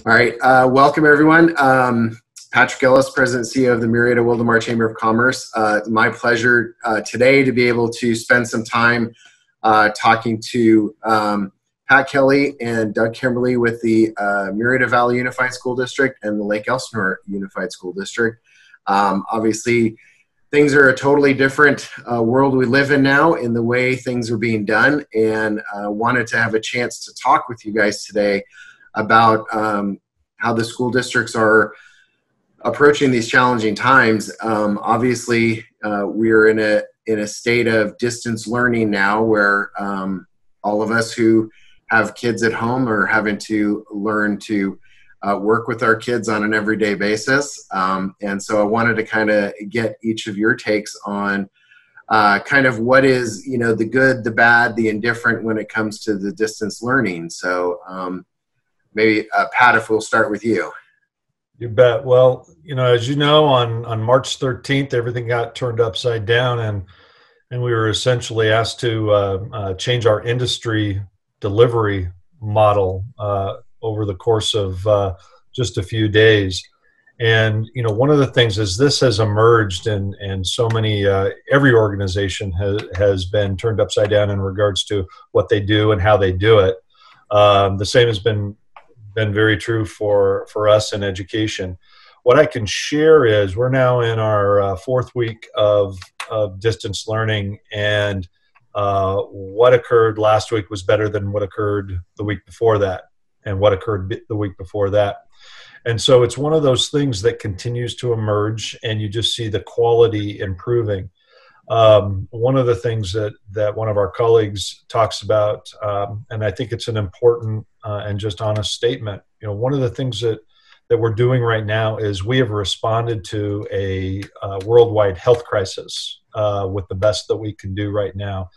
All right, welcome everyone. Patrick Ellis, President and CEO of the Murrieta Wildomar Chamber of Commerce. My pleasure today to be able to spend some time talking to Pat Kelley and Doug Kimberly with the Murrieta Valley Unified School District and the Lake Elsinore Unified School District. Obviously, things are a totally different world we live in now in the way things are being done, and wanted to have a chance to talk with you guys today about how the school districts are approaching these challenging times. Obviously, we're in a state of distance learning now, where all of us who have kids at home are having to learn to work with our kids on an everyday basis. And so I wanted to kind of get each of your takes on kind of what is, the good, the bad, the indifferent when it comes to the distance learning. So maybe Pat, if we'll start with you. You bet. Well, as you know, on March 13th, everything got turned upside down, and we were essentially asked to change our industry delivery model over the course of just a few days. And, one of the things is this has emerged, and so many, every organization has been turned upside down in regards to what they do and how they do it. The same has been very true for us in education. What I can share is we're now in our fourth week of distance learning, and what occurred last week was better than what occurred the week before that, and what occurred the week before that. And so it's one of those things that continues to emerge, and you just see the quality improving. One of the things that one of our colleagues talks about, and I think it's an important and just honest statement, one of the things that we're doing right now is we have responded to a worldwide health crisis with the best that we can do right now.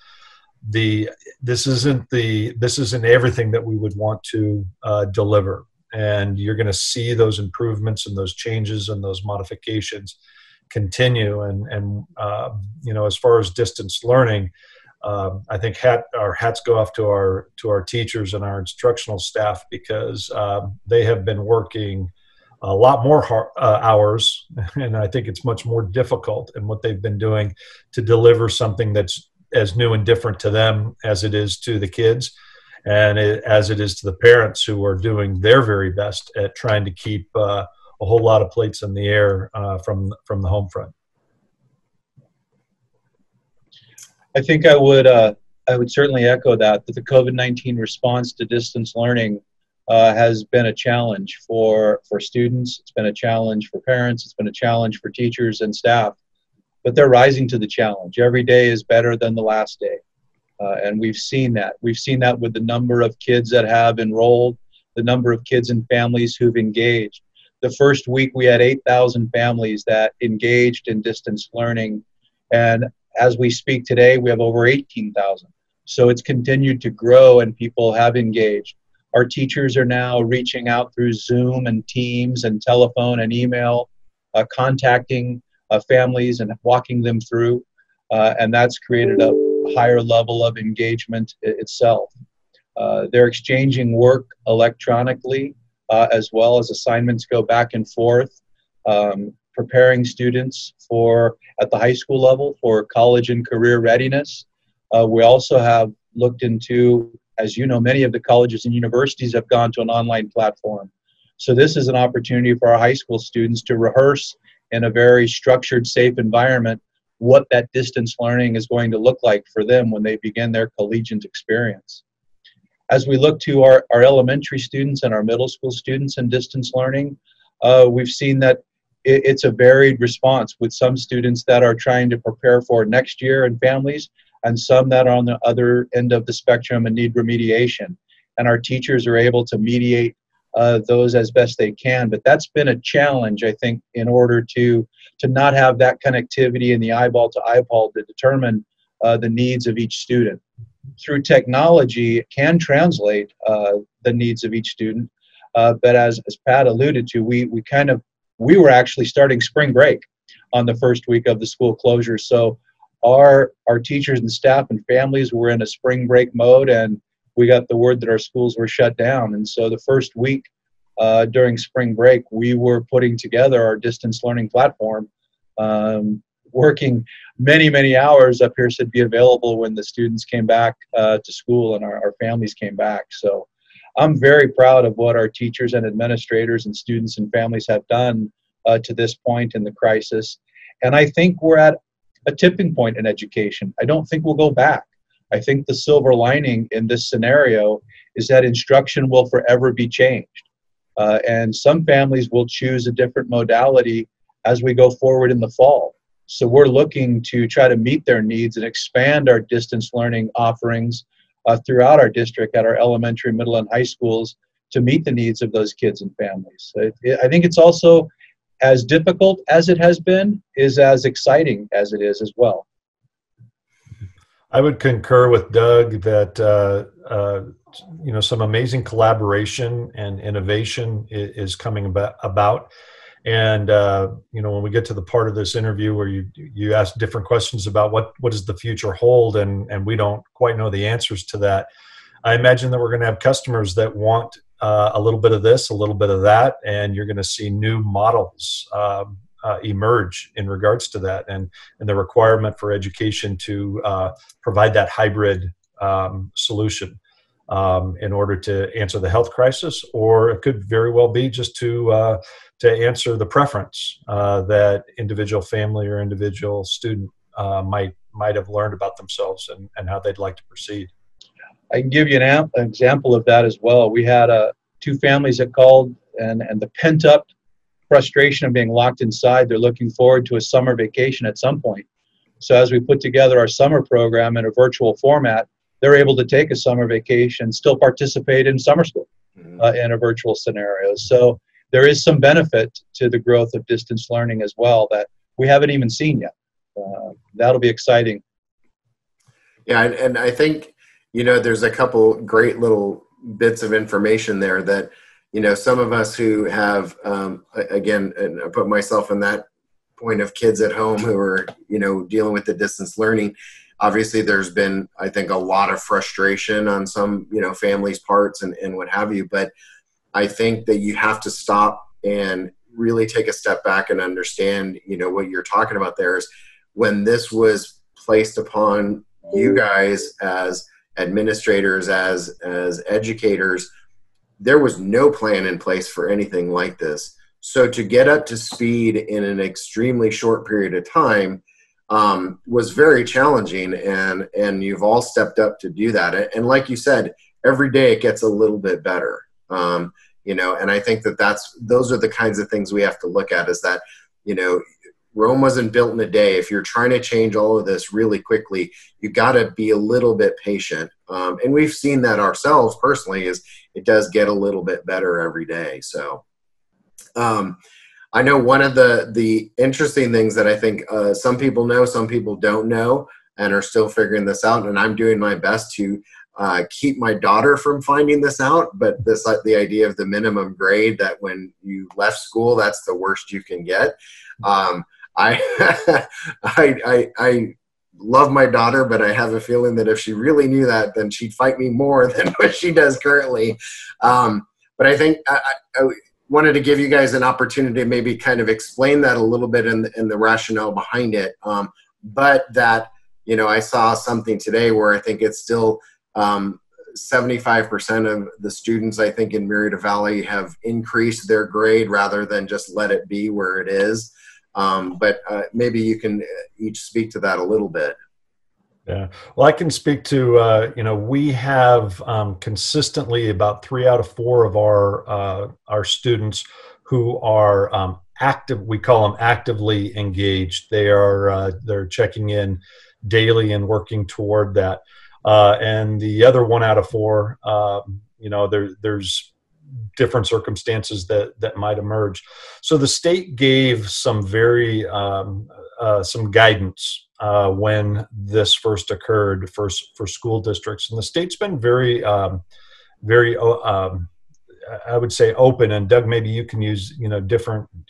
This isn't everything that we would want to deliver, and you're going to see those improvements and those changes and those modifications continue. And as far as distance learning, I think our hats go off to our teachers and our instructional staff, because they have been working a lot more hours, and I think it's much more difficult in what they've been doing to deliver something that's as new and different to them as it is to the kids, and as it is to the parents, who are doing their very best at trying to keep a whole lot of plates in the air from the home front. I think I would certainly echo that the COVID-19 response to distance learning has been a challenge for students. It's been a challenge for parents. It's been a challenge for teachers and staff. But they're rising to the challenge. Every day is better than the last day. And we've seen that. We've seen that with the number of kids that have enrolled, the number of kids and families who've engaged. The first week we had 8,000 families that engaged in distance learning. And as we speak today, we have over 18,000. So it's continued to grow, and people have engaged. Our teachers are now reaching out through Zoom and Teams and telephone and email, contacting families and walking them through. And that's created a higher level of engagement itself. They're exchanging work electronically, as well as assignments go back and forth, preparing students at the high school level for college and career readiness. We also have looked into, as you know, many of the colleges and universities have gone to an online platform. So this is an opportunity for our high school students to rehearse in a very structured, safe environment what that distance learning is going to look like for them when they begin their collegiate experience. As we look to our elementary students and our middle school students in distance learning, we've seen that it's a varied response, with some students that are trying to prepare for next year and families, and some that are on the other end of the spectrum and need remediation. And our teachers are able to mediate those as best they can. But that's been a challenge, I think, in order to not have that connectivity in the eyeball to eyeball to determine the needs of each student. Through technology, it can translate the needs of each student. But as Pat alluded to, we were actually starting spring break on the first week of the school closure. So our teachers and staff and families were in a spring break mode, and we got the word that our schools were shut down. And so the first week during spring break, we were putting together our distance learning platform, working many, many hours up here so it'd be available when the students came back to school and our families came back. So I'm very proud of what our teachers and administrators and students and families have done to this point in the crisis. And I think we're at a tipping point in education. I don't think we'll go back. I think the silver lining in this scenario is that instruction will forever be changed. And some families will choose a different modality as we go forward in the fall. So we're looking to try to meet their needs and expand our distance learning offerings throughout our district at our elementary, middle, and high schools to meet the needs of those kids and families. I think it's also as difficult as it has been, is as exciting as it is as well. I would concur with Doug that some amazing collaboration and innovation is coming about. And when we get to the part of this interview where you ask different questions about what does the future hold, and we don't quite know the answers to that, I imagine that we're going to have customers that want a little bit of this, a little bit of that, and you're going to see new models emerge in regards to that, and the requirement for education to provide that hybrid solution in order to answer the health crisis, or it could very well be just to answer the preference that individual family or individual student might have learned about themselves and how they'd like to proceed. I can give you an example of that as well. We had two families that called, and the pent-up frustration of being locked inside, they're looking forward to a summer vacation at some point. So as we put together our summer program in a virtual format, they're able to take a summer vacation, still participate in summer school in a virtual scenario. So there is some benefit to the growth of distance learning as well that we haven't even seen yet. That'll be exciting. Yeah, and I think, there's a couple great little bits of information there that, some of us who have, again, and I put myself in that point of kids at home who are, dealing with the distance learning. Obviously, there's been, I think, a lot of frustration on some, families' parts and what have you. But I think that you have to stop and really take a step back and understand, what you're talking about there is when this was placed upon you guys as administrators, as educators, there was no plan in place for anything like this. So to get up to speed in an extremely short period of time was very challenging, and you've all stepped up to do that. And like you said, every day it gets a little bit better. And I think those are the kinds of things we have to look at, is that, Rome wasn't built in a day. If you're trying to change all of this really quickly, you got to be a little bit patient. And we've seen that ourselves personally, is it does get a little bit better every day. So I know one of the interesting things that I think some people know, some people don't know, and are still figuring this out. And I'm doing my best to keep my daughter from finding this out. But the idea of the minimum grade, that when you left school, that's the worst you can get. I love my daughter, but I have a feeling that if she really knew that, then she'd fight me more than what she does currently. But I think I wanted to give you guys an opportunity to maybe kind of explain that a little bit in the rationale behind it. But that, I saw something today where I think it's still 75% of the students, I think, in Murrieta Valley have increased their grade rather than just let it be where it is. But maybe you can each speak to that a little bit. Yeah, well, I can speak to, we have consistently about 3 out of 4 of our students who are active. We call them actively engaged. They're checking in daily and working toward that. And the other 1 out of 4, there's different circumstances that might emerge. So the state gave some some guidance when this first occurred for school districts, and the state's been very, I would say, open. And Doug, maybe you can use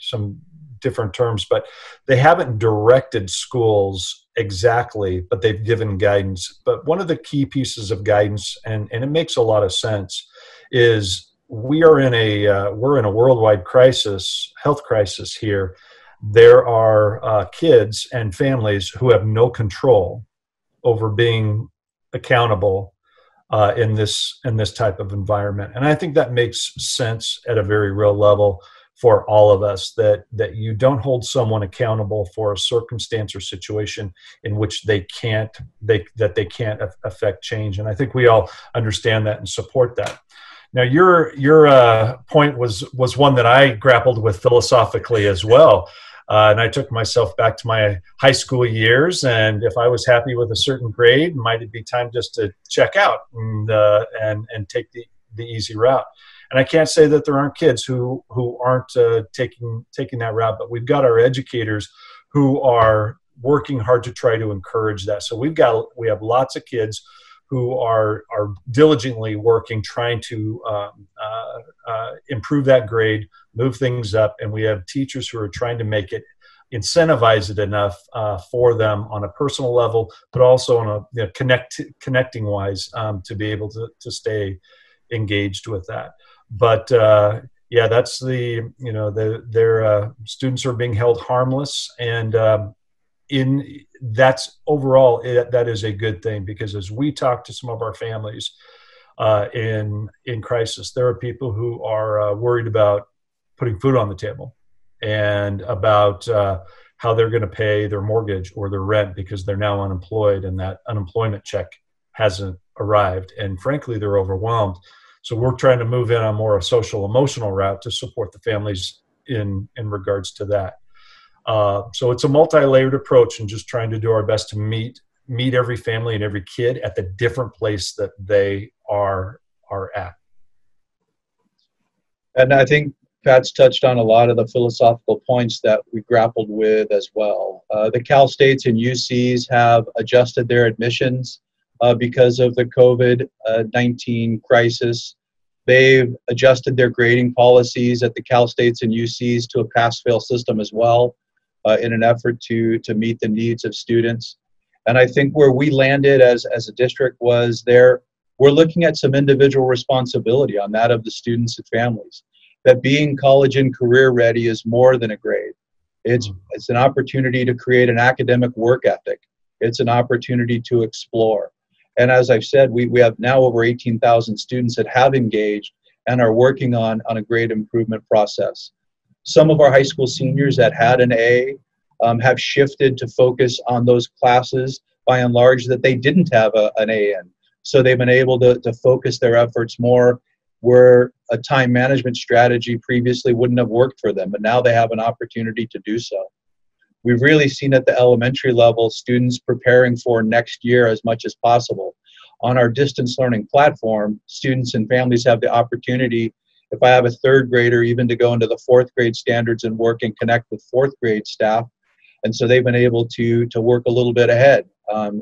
some different terms, but they haven't directed schools exactly, but they've given guidance. But one of the key pieces of guidance, and it makes a lot of sense, is we're in a worldwide crisis, health crisis here. There are kids and families who have no control over being accountable in this type of environment, and I think that makes sense at a very real level for all of us, that you don't hold someone accountable for a circumstance or situation in which they can't affect change. And I think we all understand that and support that. Now, your point was one that I grappled with philosophically as well. And I took myself back to my high school years, and if I was happy with a certain grade, might it be time just to check out and take the easy route? And I can't say that there aren't kids who aren't taking that route, but we've got our educators who are working hard to try to encourage that. So we have lots of kids who are diligently working, trying to improve that grade, move things up, and we have teachers who are trying to make it, incentivize it enough for them on a personal level, but also on a connecting wise to be able to stay engaged with that. But yeah, that's their students are being held harmless, and that's overall that is a good thing, because as we talk to some of our families in crisis, there are people who are worried about putting food on the table and about how they're going to pay their mortgage or their rent because they're now unemployed and that unemployment check hasn't arrived, and frankly they're overwhelmed. So we're trying to move in on more a social emotional route to support the families in regards to that. So it's a multi-layered approach, and just trying to do our best to meet every family and every kid at the different place that they are at. And I think Pat's touched on a lot of the philosophical points that we grappled with as well. The Cal States and UCs have adjusted their admissions because of the COVID-19 crisis. They've adjusted their grading policies at the Cal States and UCs to a pass-fail system as well, in an effort to meet the needs of students. And I think where we landed as a district was we're looking at some individual responsibility on that of the students and families, that being college and career ready is more than a grade. It's an opportunity to create an academic work ethic. It's an opportunity to explore. And as I've said, we have now over 18,000 students that have engaged and are working on a grade improvement process. Some of our high school seniors that had an A have shifted to focus on those classes, by and large, that they didn't have an A in. So they've been able to focus their efforts more where a time management strategy previously wouldn't have worked for them, but now they have an opportunity to do so. We've really seen at the elementary level students preparing for next year as much as possible. On our distance learning platform, students and families have the opportunity, if I have a third grader, even to go into the fourth grade standards and work and connect with fourth grade staff. And so they've been able to work a little bit ahead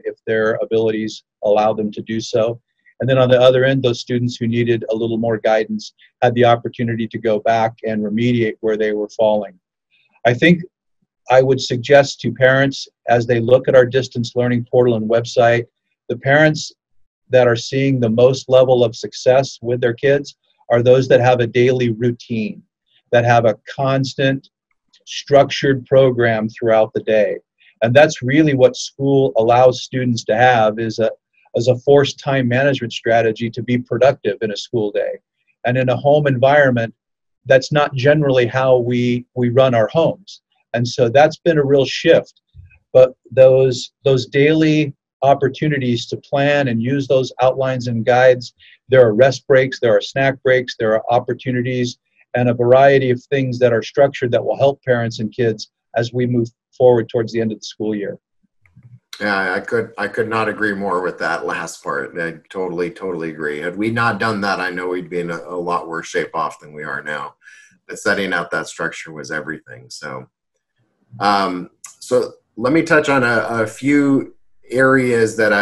if their abilities allow them to do so. And then on the other end, those students who needed a little more guidance had the opportunity to go back and remediate where they were falling. I think I would suggest to parents, as they look at our distance learning portal and website, the parents that are seeing the most level of success with their kids are those that have a daily routine, that have a constant structured program throughout the day. And that's really what school allows students to have, is a forced time management strategy to be productive in a school day. And in a home environment, that's not generally how we run our homes. And so that's been a real shift. But those daily opportunities to plan and use those outlines and guides, there are rest breaks, there are snack breaks, there are opportunities, and a variety of things that are structured that will help parents and kids as we move forward towards the end of the school year. Yeah, I could not agree more with that last part. I totally agree. Had we not done that, I know we'd be in a lot worse shape off than we are now. But setting out that structure was everything. So, so let me touch on a few areas that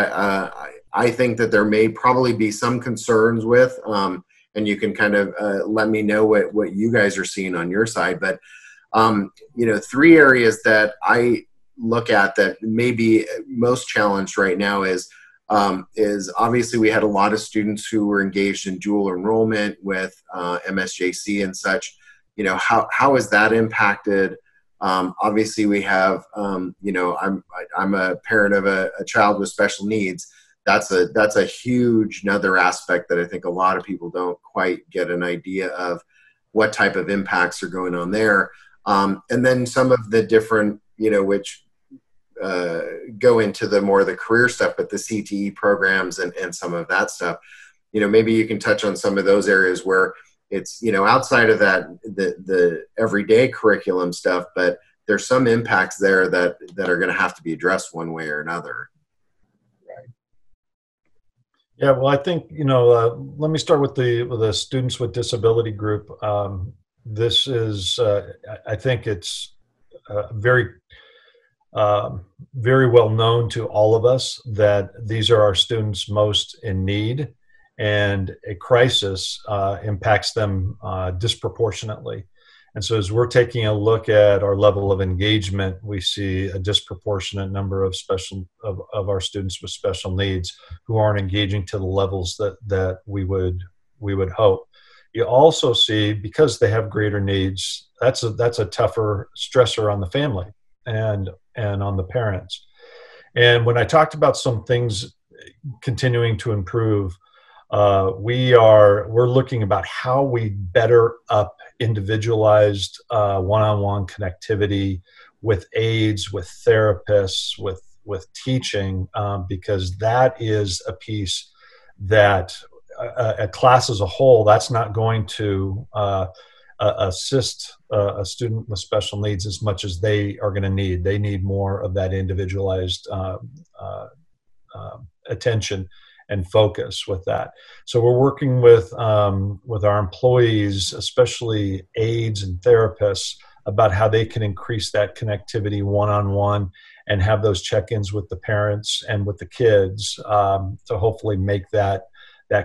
I think that there may probably be some concerns with, and you can kind of let me know what you guys are seeing on your side. But three areas that I look at that may be most challenged right now is is obviously we had a lot of students who were engaged in dual enrollment with MSJC and such. You know, how is that impacted? Obviously, we have, you know, I'm a parent of a child with special needs. That's a huge another aspect that I think a lot of people don't quite get an idea of what type of impacts are going on there. And then some of the different, you know, which go into the more the career stuff, but the CTE programs and some of that stuff. You know, maybe you can touch on some of those areas where it's, you know, outside of that, the everyday curriculum stuff, but there's some impacts there that are going to have to be addressed one way or another. Right. Yeah, well, I think, you know, let me start with the students with disability group. This is, I think it's very well known to all of us that these are our students most in need, and a crisis impacts them disproportionately. And so as we're taking a look at our level of engagement, we see a disproportionate number of our students with special needs who aren't engaging to the levels that we would hope. You also see, because they have greater needs, that's a tougher stressor on the family and on the parents. And when I talked about some things continuing to improve, we're looking about how we better up individualized one-on-one connectivity with aides, with therapists, with teaching, because that is a piece that a class as a whole, that's not going to assist a student with special needs as much as they are going to need. They need more of that individualized attention and focus with that. So we're working with our employees, especially aides and therapists, about how they can increase that connectivity one-on-one and have those check-ins with the parents and with the kids to hopefully make that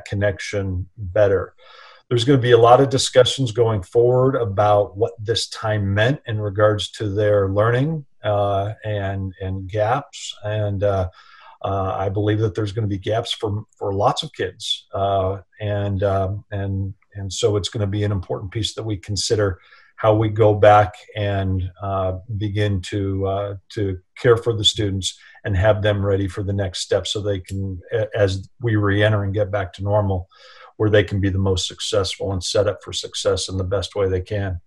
connection better. There's going to be a lot of discussions going forward about what this time meant in regards to their learning and gaps. And I believe that there's going to be gaps for lots of kids. And so it's going to be an important piece that we consider how we go back and begin to care for the students and have them ready for the next step, so they can, as we re-enter and get back to normal, where they can be the most successful and set up for success in the best way they can.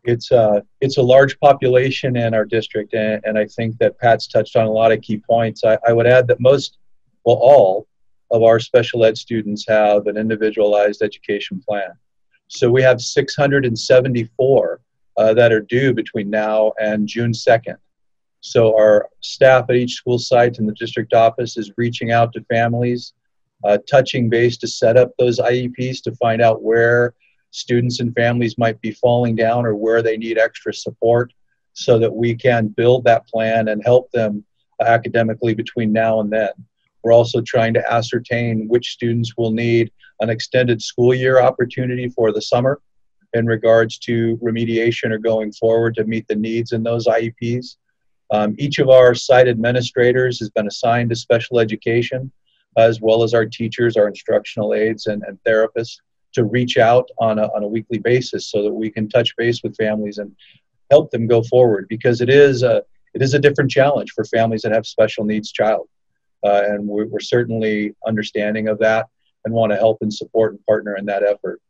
It's a large population in our district, and I think that Pat's touched on a lot of key points. I would add that all of our special ed students have an individualized education plan. So we have 674 that are due between now and June 2nd. So our staff at each school site in the district office is reaching out to families, touching base to set up those IEPs, to find out where students and families might be falling down or where they need extra support, so that we can build that plan and help them academically between now and then. We're also trying to ascertain which students will need an extended school year opportunity for the summer in regards to remediation or going forward to meet the needs in those IEPs. Each of our site administrators has been assigned to special education, as well as our teachers, our instructional aides, and therapists, to reach out on a weekly basis so that we can touch base with families and help them go forward, because it is a different challenge for families that have special needs child. And we're certainly understanding of that and want to help and support and partner in that effort.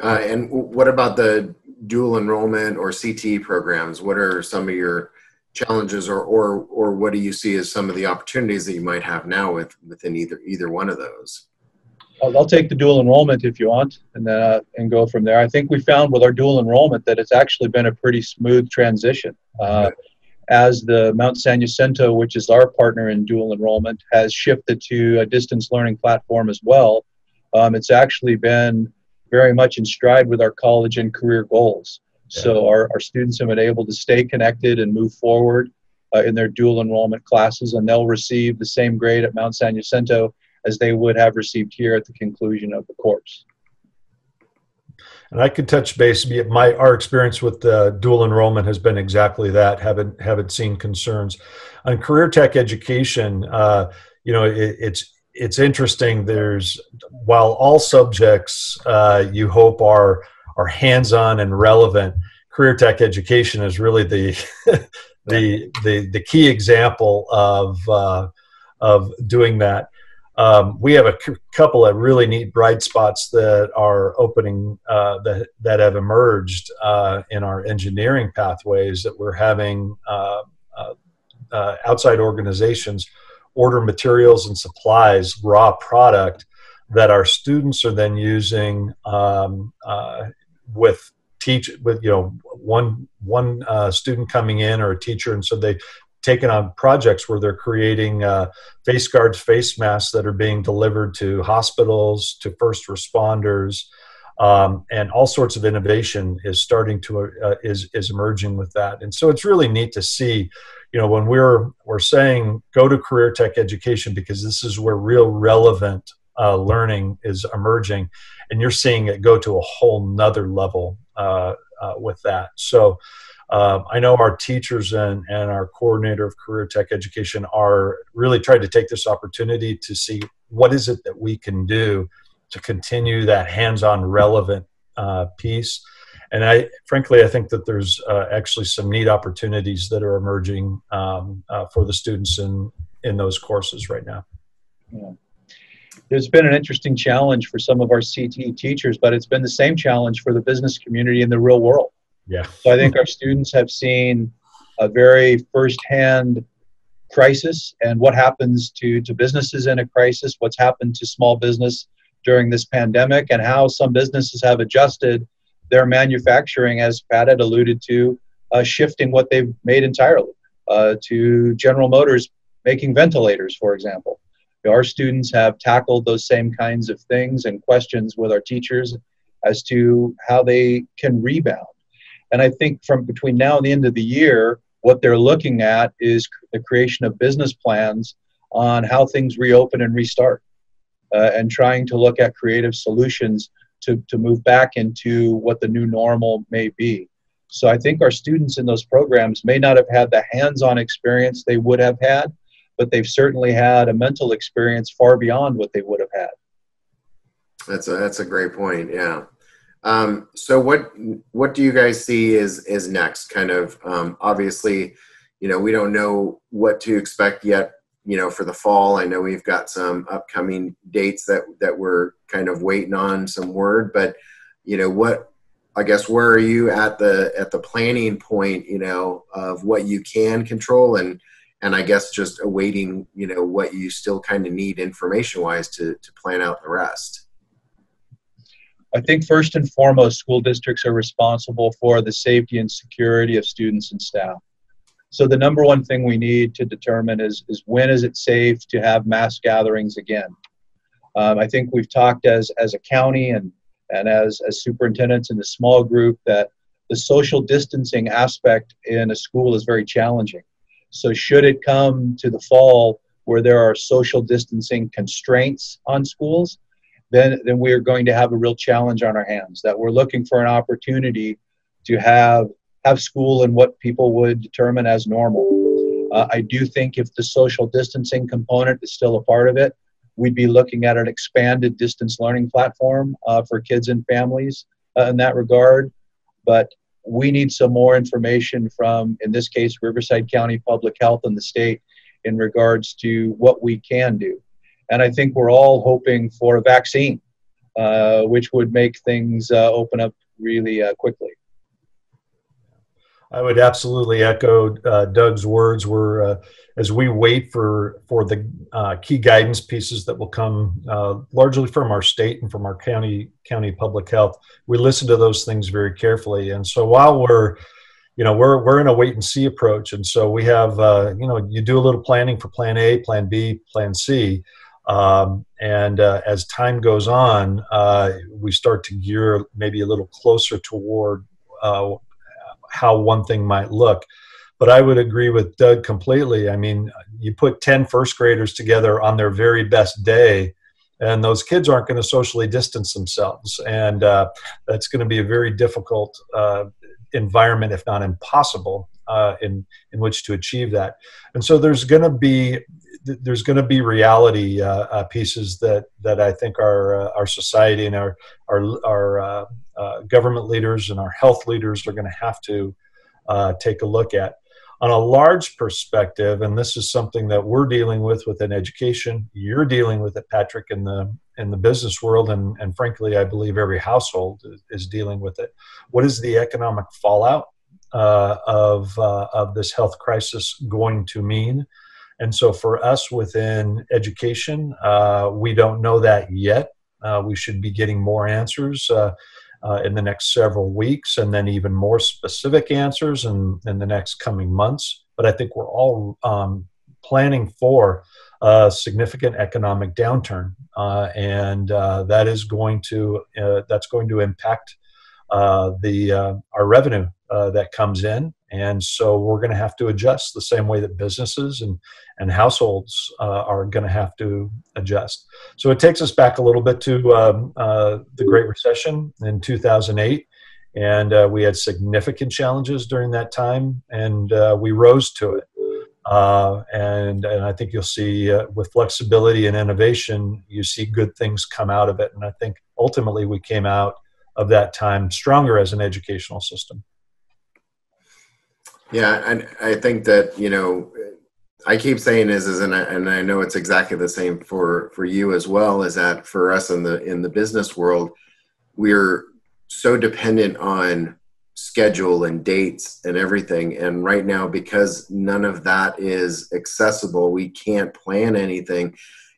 And what about the dual enrollment or CTE programs? What are some of your challenges, or what do you see as some of the opportunities that you might have now within either one of those? I'll take the dual enrollment if you want, and go from there. I think we found with our dual enrollment that it's actually been a pretty smooth transition. As the Mount San Jacinto, which is our partner in dual enrollment, has shifted to a distance learning platform as well, it's actually been very much in stride with our college and career goals. Yeah. So our students have been able to stay connected and move forward in their dual enrollment classes, and they'll receive the same grade at Mount San Jacinto as they would have received here at the conclusion of the course. And I could touch base. Our experience with dual enrollment has been exactly that. Haven't seen concerns on career tech education. It's interesting. While all subjects you hope are hands-on and relevant, career tech education is really the key example of doing that. We have a couple of really neat bright spots that are opening that have emerged in our engineering pathways, that we're having outside organizations order materials and supplies, raw product, that our students are then using with one student coming in, or a teacher, and so they taken on projects where they're creating face guards, face masks that are being delivered to hospitals, to first responders, and all sorts of innovation is starting to is emerging with that. And so it's really neat to see, when we're saying go to career tech education, because this is where real relevant learning is emerging, and you're seeing it go to a whole nother level with that. So I know our teachers and our coordinator of career tech education are really trying to take this opportunity to see what is it that we can do to continue that hands-on relevant piece. And I think that there's actually some neat opportunities that are emerging for the students in those courses right now. Yeah. There's been an interesting challenge for some of our CTE teachers, but it's been the same challenge for the business community in the real world. Yeah. So I think our students have seen a very firsthand crisis, and what happens to businesses in a crisis, what's happened to small business during this pandemic, and how some businesses have adjusted their manufacturing, as Pat had alluded to, shifting what they've made entirely to General Motors making ventilators, for example. Our students have tackled those same kinds of things and questions with our teachers as to how they can rebound. And I think from between now and the end of the year, what they're looking at is the creation of business plans on how things reopen and restart, and trying to look at creative solutions to move back into what the new normal may be. So I think our students in those programs may not have had the hands-on experience they would have had, but they've certainly had a mental experience far beyond what they would have had. That's a great point. Yeah. So what do you guys see is next? Kind of obviously, we don't know what to expect yet, for the fall. I know we've got some upcoming dates that we're kind of waiting on some word, but where are you at the planning point, of what you can control, and I guess just awaiting, what you still kind of need information wise to plan out the rest. I think first and foremost, school districts are responsible for the safety and security of students and staff. So the number one thing we need to determine is when is it safe to have mass gatherings again. I think we've talked as a county and as superintendents in the small group that the social distancing aspect in a school is very challenging. So should it come to the fall where there are social distancing constraints on schools, then we're going to have a real challenge on our hands, that we're looking for an opportunity to have school in what people would determine as normal. I do think if the social distancing component is still a part of it, we'd be looking at an expanded distance learning platform for kids and families in that regard. But we need some more information from, in this case, Riverside County Public Health and the state in regards to what we can do. And I think we're all hoping for a vaccine, which would make things open up really quickly. I would absolutely echo Doug's words. We're as we wait for the key guidance pieces that will come largely from our state and from our county public health. We listen to those things very carefully, and so while we're in a wait and see approach, and so we have you do a little planning for Plan A, Plan B, Plan C. And as time goes on, we start to gear maybe a little closer toward how one thing might look. But I would agree with Doug completely. I mean, you put 10 first graders together on their very best day, and those kids aren't going to socially distance themselves, and that's going to be a very difficult environment, if not impossible, in which to achieve that. And so there's going to be reality pieces that I think our society and our government leaders and our health leaders are going to have to take a look at. On a large perspective, and this is something that we're dealing with within education, you're dealing with it, Patrick, in the business world, and frankly, I believe every household is dealing with it. What is the economic fallout of this health crisis going to mean? And so for us within education, we don't know that yet. We should be getting more answers in the next several weeks, and then even more specific answers in the next coming months. But I think we're all planning for a significant economic downturn, and that's going to impact our revenue that comes in. And so we're going to have to adjust the same way that businesses and households are going to have to adjust. So it takes us back a little bit to the Great Recession in 2008. And we had significant challenges during that time, and we rose to it. And I think you'll see with flexibility and innovation, you see good things come out of it. And I think ultimately we came out of that time stronger as an educational system. Yeah, and I think that, I keep saying and I know it's exactly the same for you as well, is that for us in the business world, we're so dependent on schedule and dates and everything. And right now, because none of that is accessible, we can't plan anything.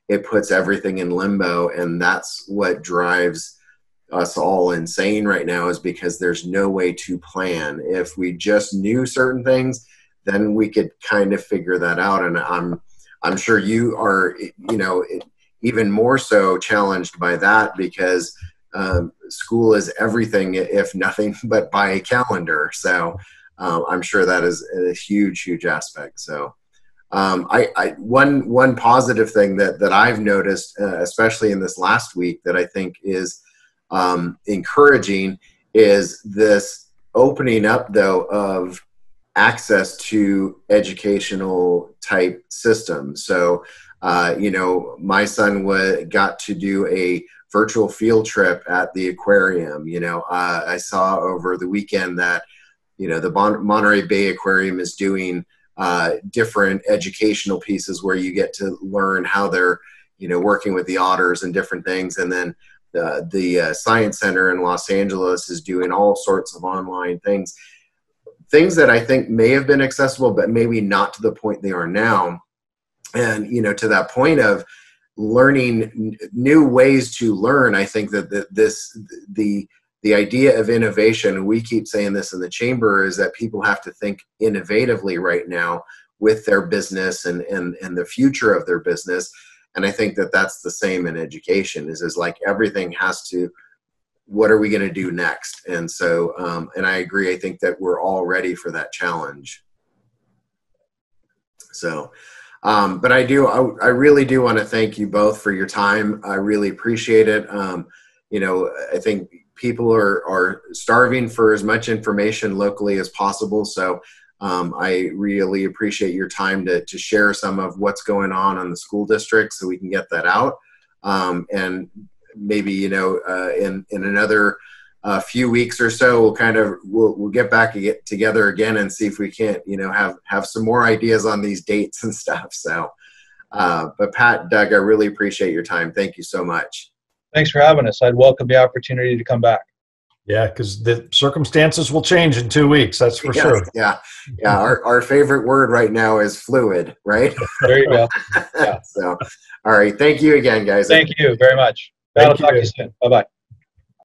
It puts everything in limbo, and that's what drives us all insane right now, is because there's no way to plan. If we just knew certain things, then we could kind of figure that out. And I'm sure you are, even more so challenged by that, because school is everything, if nothing but by calendar. So I'm sure that is a huge aspect. So one positive thing that I've noticed, especially in this last week, that I think is encouraging, is this opening up, though, of access to educational type systems. So, my son got to do a virtual field trip at the aquarium. I saw over the weekend that, the Monterey Bay Aquarium is doing different educational pieces where you get to learn how they're, working with the otters and different things. And then the Science Center in Los Angeles is doing all sorts of online things that I think may have been accessible, but maybe not to the point they are now. And, to that point of learning new ways to learn, I think that the idea of innovation, and we keep saying this in the chamber, is that people have to think innovatively right now with their business and the future of their business. And I think that that's the same in education, is like everything has to, what are we going to do next? And so, and I agree, I think that we're all ready for that challenge. So, but I really do want to thank you both for your time. I really appreciate it. I think people are starving for as much information locally as possible. So I really appreciate your time to share some of what's going on the school district, so we can get that out. And maybe, in another few weeks or so, we'll get back together again and see if we can't, have some more ideas on these dates and stuff. So, but Pat, Doug, I really appreciate your time. Thank you so much. Thanks for having us. I'd welcome the opportunity to come back. Yeah, because the circumstances will change in 2 weeks. That's for sure. Yeah. Our favorite word right now is fluid, right? There you go. Yeah. So, all right. Thank you again, guys. Thank you very much. I'll talk to you soon. Bye-bye.